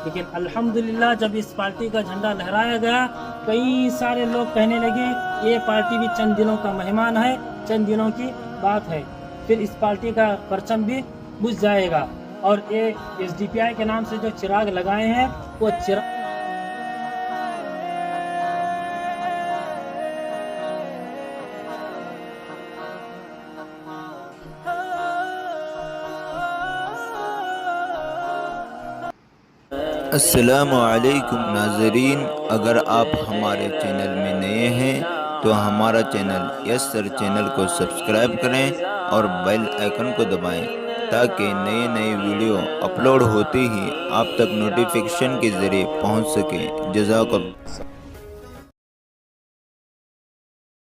लेकिन अल्हम्दुलिल्लाह जब इस पार्टी का झंडा लहराया गया, कई सारे लोग कहने लगे ये पार्टी भी चंद दिनों का मेहमान है, चंद दिनों की बात है, फिर इस पार्टी का परचम भी बुझ जाएगा। और ये SDPI के नाम से जो चिराग लगाए हैं वो चिराग अस्सलामु अलैकुम नाज़रीन, अगर आप हमारे चैनल में नए हैं तो हमारा चैनल यस सर चैनल को सब्सक्राइब करें और बेल आइकन को दबाएं ताकि नए नए वीडियो अपलोड होते ही आप तक नोटिफिकेशन के ज़रिए पहुंच सके। जज़ाकल्लाह।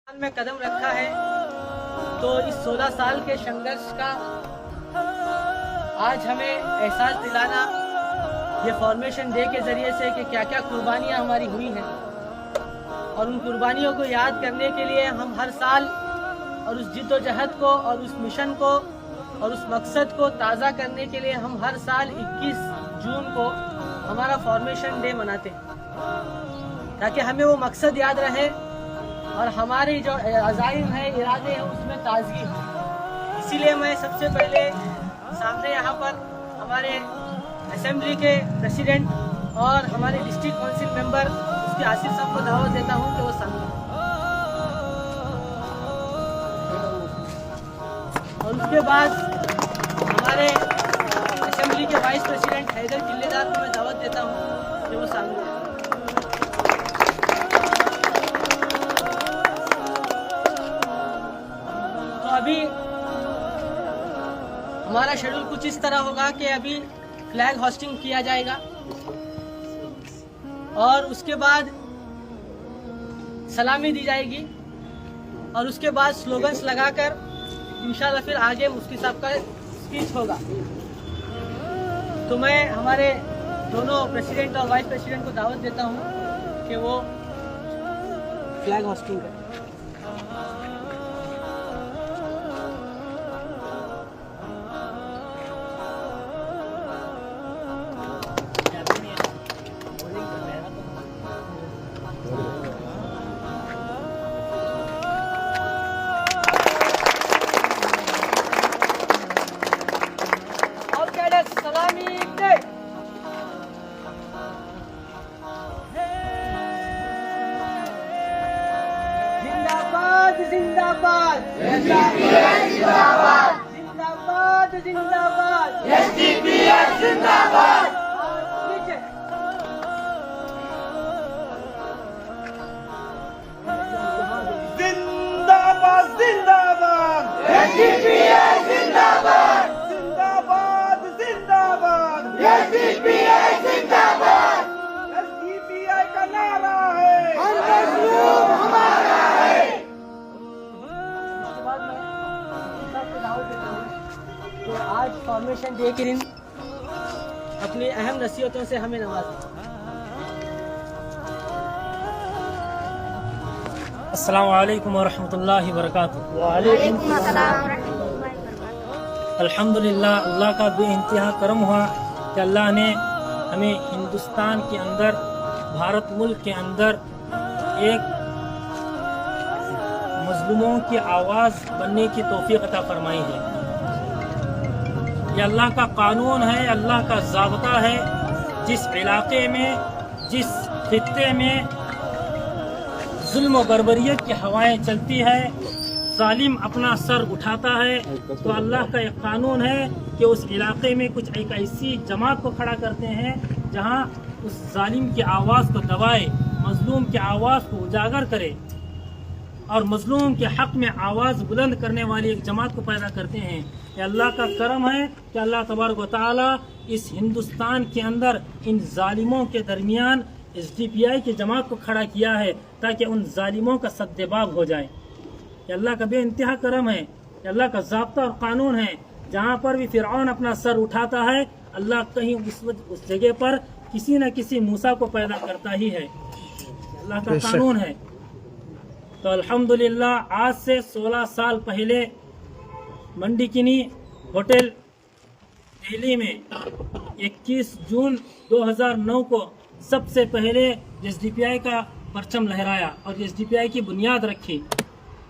में कदम रखा है तो इस 16 साल के संघर्ष का आज हमें एहसास दिलाना ये फॉर्मेशन डे के ज़रिए से कि क्या क्या कुर्बानियाँ हमारी हुई हैं, और उन कुर्बानियों को याद करने के लिए हम हर साल और उस जिद्दोजहद को और उस मिशन को और उस मकसद को ताज़ा करने के लिए हम हर साल 21 जून को हमारा फॉर्मेशन डे मनाते हैं, ताकि हमें वो मकसद याद रहे और हमारे जो अज़ाइम है, इरादे हैं, उसमें ताज़गी हो। इसीलिए मैं सबसे पहले सामने यहाँ पर हमारे असेंबली के प्रेसिडेंट और हमारे डिस्ट्रिक्ट काउंसिल मेंबर उसके आसिफ साहब को दावत देता हूँ कि वो सामने, और उसके बाद हमारे असेंबली के वाइस प्रेसिडेंट हैदर किल्लेदार को मैं दावत देता हूँ कि वो सामने। तो अभी हमारा शेड्यूल कुछ इस तरह होगा कि अभी फ्लैग होस्टिंग किया जाएगा और उसके बाद सलामी दी जाएगी और उसके बाद स्लोगन्स लगाकर इंशाल्लाह फिर आगे मुफ्ती साहब का स्पीच होगा। तो मैं हमारे दोनों प्रेसिडेंट और वाइस प्रेसिडेंट को दावत देता हूं कि वो फ्लैग होस्टिंग करें। जिंदाबाद जिंदाबाद जिंदाबाद जिंदाबाद SDPI जिंदाबाद। जिंदाबाद जिंदाबाद SDPI जिंदाबाद जिंदाबाद जिंदाबाद SDPI जिंदाबाद। SDPI का नारा है हमारा है। तो आज फॉर्मेशन डे के दिन अपनी अहम नसीहतों से हमें नवाजें। अस्सलामु अलैकुम वरहमतुल्लाहि वबरकातुहू। वालेकुम अस्सलाम वरहमतुल्लाहि वबरकातुहू। अल्हम्दुलिल्लाह, अल्लाह का बेइंतहा करम हुआ कि अल्लाह ने हमें हिंदुस्तान के अंदर, भारत मुल्क के अंदर एक मजलूमों की आवाज़ बनने की तौफीक अता फरमाई है। ये अल्लाह का कानून है, अल्लाह का ज़ाब्ता है। जिस इलाके में, जिस खित्ते में जुल्म और बर्बरियत की हवाएं चलती है, जालिम अपना सर उठाता है, तो अल्लाह का एक कानून है कि उस इलाके में कुछ एक ऐसी जमात को खड़ा करते हैं जहां उस जालिम की आवाज़ को दबाए, मजलूम की आवाज़ को उजागर करे और मजलूम के हक में आवाज़ बुलंद करने वाली एक जमात को पैदा करते हैं। ये अल्लाह का करम है कि अल्लाह तबारक व तआला इस हिंदुस्तान के अंदर इन जालिमों के दरमियान SDPI की जमात को खड़ा किया है ताकि उन जालिमों का सद्देबाब हो जाए। ये अल्लाह का बेइंतहा करम है, ये अल्लाह का ज़ाब्ता और कानून है। जहाँ पर भी फ़िरऔन अपना सर उठाता है, अल्लाह कहीं उस जगह पर किसी न किसी मूसा को पैदा करता ही है। अल्लाह का कानून है। तो अल्हम्दुलिल्लाह, आज से 16 साल पहले मंडीकिनी होटल दिल्ली में 21 जून 2009 को सबसे पहले एसडीपीआई का परचम लहराया और एसडीपीआई की बुनियाद रखी।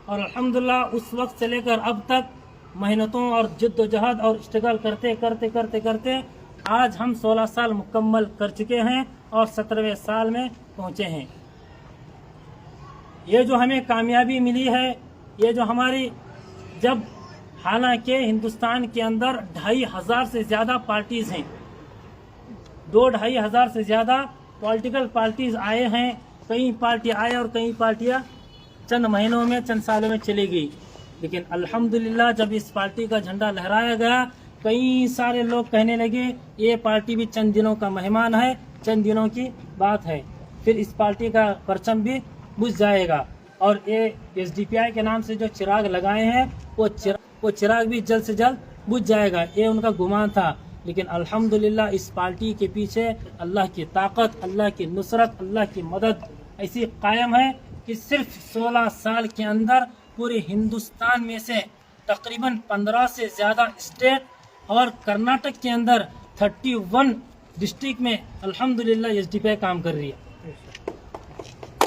और अल्हम्दुलिल्लाह उस वक्त से लेकर अब तक मेहनतों और जद्दोजहद और स्ट्रगल करते करते करते करते आज हम 16 साल मुकम्मल कर चुके हैं और 17वें साल में पहुंचे हैं। ये जो हमें कामयाबी मिली है, ये जो हमारी, जब हालांकि हिंदुस्तान के अंदर 2500 से ज़्यादा पार्टीज़ हैं, 2-2.5 से ज़्यादा पॉलिटिकल पार्टीज़ आए हैं। कई पार्टी आए और कई पार्टियां चंद महीनों में, चंद सालों में चली गई। लेकिन अल्हम्दुलिल्लाह जब इस पार्टी का झंडा लहराया गया, कई सारे लोग कहने लगे ये पार्टी भी चंद दिनों का मेहमान है, चंद दिनों की बात है, फिर इस पार्टी का परचम भी बुझ जाएगा। और ये एसडीपीआई के नाम से जो चिराग लगाए हैं वो चिराग भी जल्द से जल्द बुझ जाएगा, ये उनका गुमान था। लेकिन अल्हम्दुलिल्लाह इस पार्टी के पीछे अल्लाह की ताकत, अल्लाह की नुसरत, अल्लाह की मदद ऐसी कायम है कि सिर्फ 16 साल के अंदर पूरे हिंदुस्तान में से तकरीबन 15 से ज़्यादा स्टेट और कर्नाटक के अंदर 31 डिस्ट्रिक्ट में अल्हम्दुलिल्लाह एसडीपीआई काम कर रही है।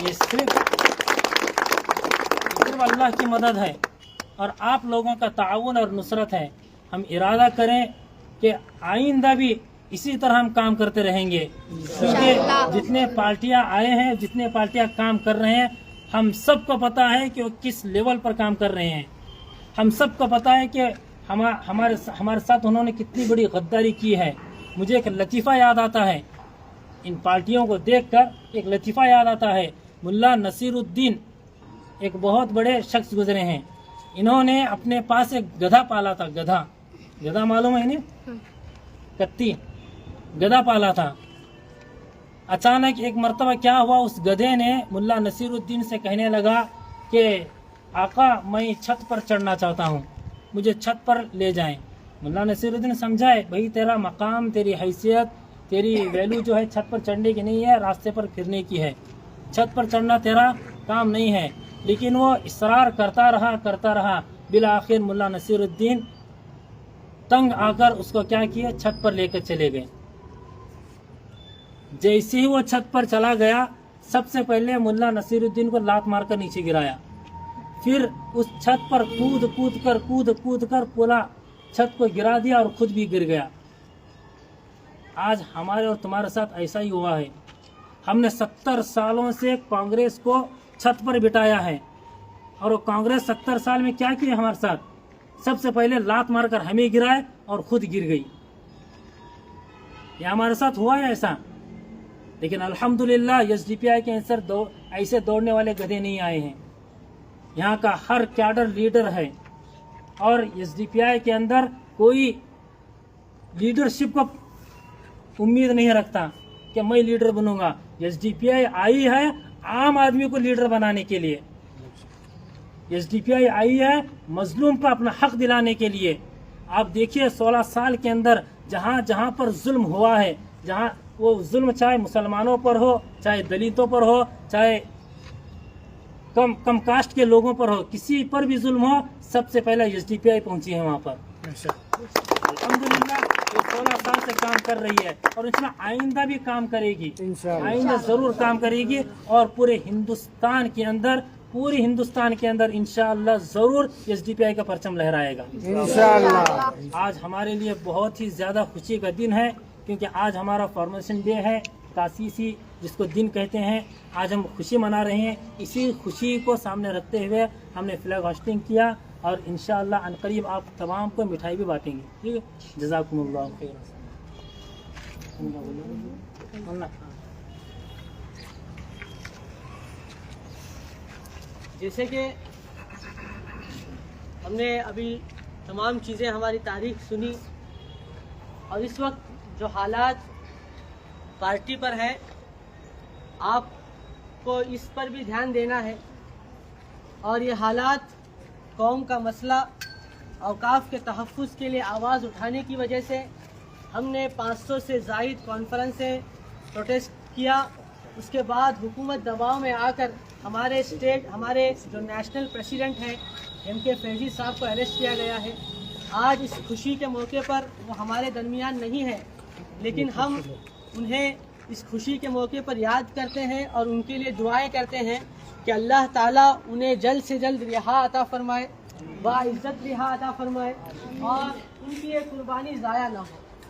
ये सिर्फ अल्लाह की मदद है और आप लोगों का ताउन और नुसरत है। हम इरादा करें कि आइंदा भी इसी तरह हम काम करते रहेंगे, क्योंकि जितने पार्टियां आए हैं, जितने पार्टियां काम कर रहे हैं, हम सबको पता है कि वो किस लेवल पर काम कर रहे हैं। हम सबको पता है कि हमारे साथ उन्होंने कितनी बड़ी गद्दारी की है। मुझे एक लतीफ़ा याद आता है, इन पार्टियों को देखकर एक लतीफ़ा याद आता है। मुल्ला नसीरुद्दीन एक बहुत बड़े शख्स गुजरे हैं, इन्होंने अपने पास एक गधा पाला था। गधा मालूम है इन्हें? कत्ती गधा पाला था। अचानक एक मर्तबा क्या हुआ, उस गधे ने मुल्ला नसीरुद्दीन से कहने लगा कि आका मैं छत पर चढ़ना चाहता हूँ, मुझे छत पर ले जाएं। मुल्ला नसीरुद्दीन समझाए, भाई तेरा मकाम, तेरी हैसियत, तेरी वैल्यू जो है छत पर चढ़ने की नहीं है, रास्ते पर फिरने की है। छत पर चढ़ना तेरा काम नहीं है। लेकिन वो इसरार करता रहा। बिला आखिर मुल्ला नसीरुद्दीन तंग आकर उसको क्या किया, छत पर लेकर चले गए। जैसे ही वो छत पर चला गया, सबसे पहले मुल्ला नसीरुद्दीन को लात मारकर नीचे गिराया। फिर उस छत पर कूद कर पूरा छत को गिरा दिया और खुद भी गिर गया। आज हमारे और तुम्हारे साथ ऐसा ही हुआ है। हमने 70 सालों से कांग्रेस को छत पर बिठाया है और वो कांग्रेस 70 साल में क्या किया हमारे साथ, सबसे पहले लात मारकर हमें गिराए और खुद गिर गई। ये हमारे साथ हुआ है ऐसा। लेकिन अल्हम्दुलिल्लाह एसडीपीआई के अंदर ऐसे दौड़ने वाले गधे नहीं आए हैं। यहाँ का हर कैडर लीडर है और एसडीपीआई के अंदर कोई लीडरशिप को उम्मीद नहीं रखता कि मैं लीडर बनूंगा। एसडीपीआई आई है आम आदमी को लीडर बनाने के लिए। एसडीपीआई आई है मजलूम को अपना हक दिलाने के लिए। आप देखिए 16 साल के अंदर जहाँ पर जुल्म हुआ है, जहाँ वो जुल्म चाहे मुसलमानों पर हो, चाहे दलितों पर हो, चाहे कम कास्ट के लोगों पर हो, किसी पर भी जुल्म हो, सबसे पहले एसडीपीआई पहुंची है वहाँ पर। अल्हम्दुलिल्लाह ये 16 साल से काम कर रही है और इसमें आइंदा भी काम करेगी, आइंदा जरूर काम करेगी। और पूरे हिंदुस्तान के अंदर इंशाअल्लाह जरूर एसडीपीआई का परचम लहराएगा इंशाअल्लाह। आज हमारे लिए बहुत ही ज्यादा खुशी का दिन है, क्योंकि आज हमारा फॉर्मेशन डे है, तासीसी जिसको दिन कहते हैं। आज हम खुशी मना रहे हैं। इसी खुशी को सामने रखते हुए हमने फ्लैग होस्टिंग किया और इंशाअल्लाह अनकरीब आप तमाम को मिठाई भी बांटेंगे। ठीक है, जज़ाकुमुल्लाह खैर। जैसे कि हमने अभी तमाम चीज़ें, हमारी तारीख सुनी और इस वक्त जो हालात पार्टी पर है, आपको इस पर भी ध्यान देना है। और ये हालात कौम का मसला औकाफ के तहफ़्फ़ुज़ के लिए आवाज़ उठाने की वजह से हमने 500 से ज़ायद कॉन्फ्रेंसें प्रोटेस्ट किया। उसके बाद हुकूमत दबाव में आकर हमारे जो नेशनल प्रेसिडेंट हैं MK फैज़ी साहब को अरेस्ट किया गया है आज इस खुशी के मौके पर वो हमारे दरमियान नहीं है, लेकिन हम उन्हें इस खुशी के मौके पर याद करते हैं और उनके लिए दुआएं करते हैं कि अल्लाह ताला उन्हें जल्द से जल्द रिहा अता फरमाए, बाइज़्ज़त रिहा अता फरमाए और उनकी ये कुर्बानी ज़ाया ना हो।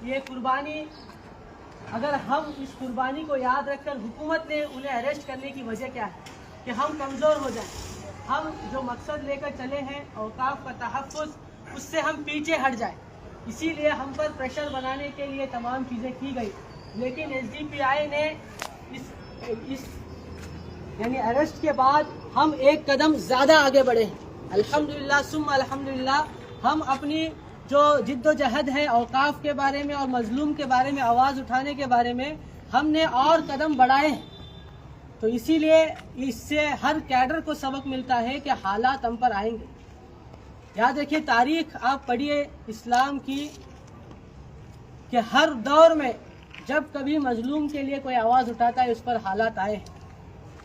ये कुर्बानी, अगर हम इस कुर्बानी को याद रखकर, हुकूमत ने उन्हें अरेस्ट करने की वजह क्या है कि हम कमज़ोर हो जाएं, हम जो मकसद लेकर चले हैं औकाफ का तहफ़्फ़ुज़, उससे हम पीछे हट जाएं। इसीलिए हम पर प्रेशर बनाने के लिए तमाम चीज़ें की गई, लेकिन SDPI ने इस यानी अरेस्ट के बाद हम एक कदम ज़्यादा आगे बढ़े हैं। अल्हम्दुलिल्लाह सुम्मा अल्हम्दुलिल्लाह। हम अपनी जो जिद्दोजहद है औकाफ के बारे में और मजलूम के बारे में आवाज़ उठाने के बारे में, हमने और कदम बढ़ाए हैं। तो इसीलिए इससे हर कैडर को सबक मिलता है कि हालात हम पर आएंगे। याद रखिए, तारीख आप पढ़िए इस्लाम की कि हर दौर में जब कभी मजलूम के लिए कोई आवाज़ उठाता है उस पर हालात आए,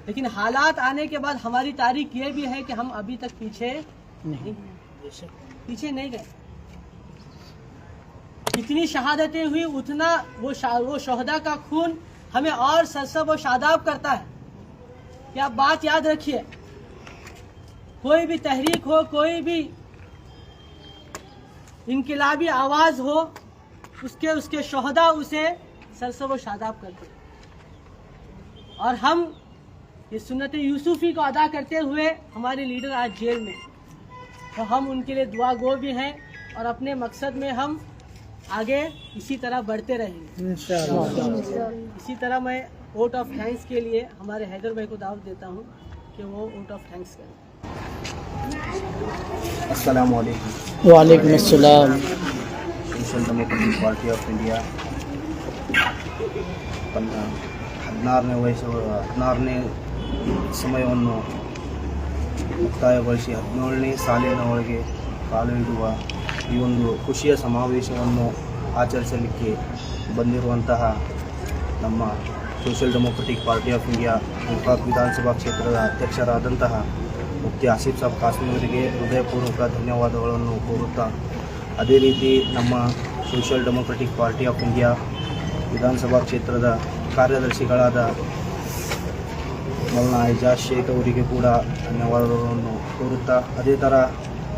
लेकिन हालात आने के बाद हमारी तारीख ये भी है कि हम अभी तक पीछे नहीं गए। जितनी शहादतें हुई उतना वो शहदा का खून हमें और सरसब व शादाब करता है। क्या बात याद रखिए, कोई भी तहरीक हो, कोई भी इनकिलाबी आवाज हो, उसके शहदा उसे सरसब व शादाब करते हैं। और हम ये सुन्नत यूसुफी को अदा करते हुए हमारे लीडर आज जेल में, तो हम उनके लिए दुआ गो भी हैं और अपने मकसद में हम आगे इसी तरह बढ़ते रहेंगे इंशाअल्लाह। इसी तरह मैं वोट ऑफ थैंक्स के लिए हमारे हैदर भाई को दावत देता हूँ कि वो वोट ऑफ थैंक्स करें। अस्सलाम वालेकुम। वालेकुम अस्सलाम। Social Democratic Party of India 16ನೇ ಸಮಯವನ್ನು ಮುಕ್ತಾಯಗೊಳಿಸಿ 17ನೇ ಸಾಲಿನ ಒಳಗೆ ಕಾಲು ಇಡುವ ಈ ಒಂದು ಖುಷಿಯ ಸಮಾವೇಶವನ್ನು ಆಚರಿಸಲಿಕ್ಕೆ ಬಂದಿರುವಂತಹ ನಮ್ಮ social Democratic Party of India Gokak ವಿಧಾನಸಭಾ ಕ್ಷೇತ್ರದ ಅಧ್ಯಕ್ಷರಾದಂತಹ ಮುಫ್ತಿ ಆಸಿಫ್ ಸಾಬ್ ಕಾಸ್ಮಿ ಅವರಿಗೆ ಹೃದಯಪೂರ್ವಕ ಧನ್ಯವಾದಗಳನ್ನು ಕೋರುತ್ತಾ, ಅದೇ ರೀತಿ ನಮ್ಮ social Democratic Party of India ವಿಧಾನಸಭಾ ಕ್ಷೇತ್ರದ ಕಾರ್ಯದರ್ಶಿಗಳಾದ ಮೌಲಾನಾ ಇಜಾಜ್ ಶೇಖ್ ಅವರಿಗೆ ಕೂಡ ಧನ್ಯವಾದಗಳನ್ನು ಕೋರುತ್ತಾ, ಅದೇ ಥರ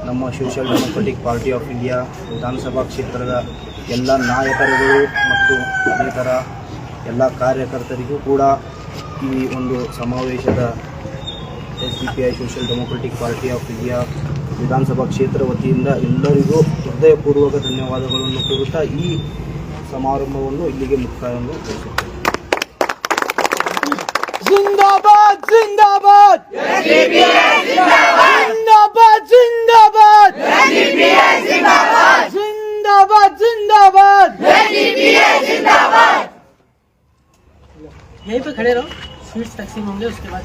ನಮ್ಮ social Democratic Party of India ವಿಧಾನಸಭಾ ಕ್ಷೇತ್ರದ ಎಲ್ಲ ನಾಯಕರುಗಳು ಮತ್ತು ಅದೇ ಥರ ಎಲ್ಲ ಕಾರ್ಯಕರ್ತರಿಗೂ ಕೂಡ ಈ ಒಂದು ಸಮಾವೇಶದ SDPI social Democratic Party of India ವಿಧಾನಸಭಾ ಕ್ಷೇತ್ರ ವತಿಯಿಂದ ಎಲ್ಲರಿಗೂ ಹೃದಯಪೂರ್ವಕ ಧನ್ಯವಾದಗಳನ್ನು ಕೋರುತ್ತಾ ಈ ಸಮಾರಂಭವನ್ನು ಇಲ್ಲಿಗೆ ಮುಕ್ತಾಯವನ್ನು ಗೊಳಿಸುತ್ತೇನೆ. जिंदाबाद जिंदाबाद जिंदाबाद जिंदाबाद जिंदाबाद जिंदाबाद। यहीं पे खड़े रहो, स्वीट्स तकसीम होंगे उसके बाद।